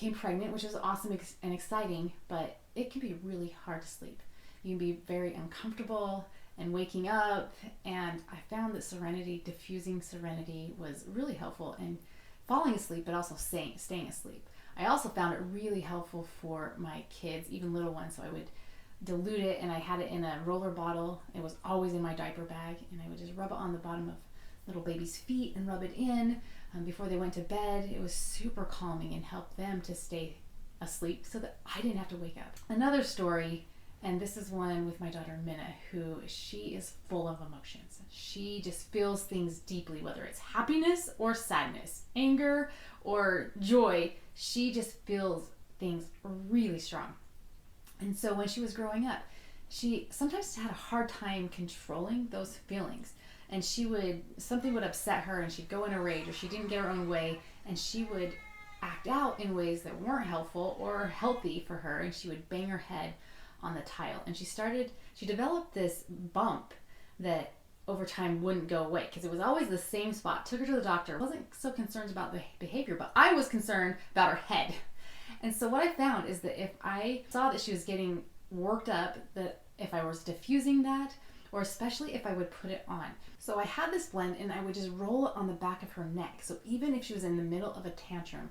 became pregnant, which was awesome and exciting, but it can be really hard to sleep. You can be very uncomfortable and waking up, and I found that Serenity, diffusing Serenity, was really helpful in falling asleep, but also staying asleep. I also found it really helpful for my kids, even little ones, so I would dilute it, and I had it in a roller bottle. It was always in my diaper bag, and I would just rub it on the bottom of little baby's feet and rub it in before they went to bed. It was super calming and helped them to stay asleep so that I didn't have to wake up. Another story, and this is one with my daughter Minna, who she is full of emotions. She just feels things deeply, whether it's happiness or sadness, anger or joy. She just feels things really strong. And so when she was growing up, she sometimes had a hard time controlling those feelings. And something would upset her and she'd go in a rage, or she didn't get her own way, and she would act out in ways that weren't helpful or healthy for her, and she would bang her head on the tile. And she developed this bump that over time wouldn't go away because it was always the same spot. Took her to the doctor. Wasn't so concerned about the behavior, but I was concerned about her head. And so what I found is that if I saw that she was getting worked up, that if I was diffusing that, or especially if I would put it on. So I had this blend and I would just roll it on the back of her neck. So even if she was in the middle of a tantrum,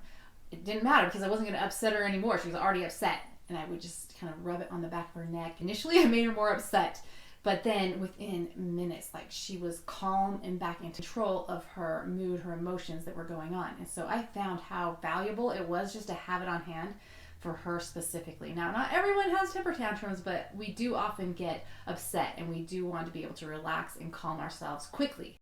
it didn't matter because I wasn't going to upset her anymore. She was already upset. And I would just kind of rub it on the back of her neck. Initially, I made her more upset. But then within minutes, like, she was calm and back in control of her mood, her emotions that were going on. And so I found how valuable it was just to have it on hand for her specifically. Now, not everyone has temper tantrums, but we do often get upset and we do want to be able to relax and calm ourselves quickly.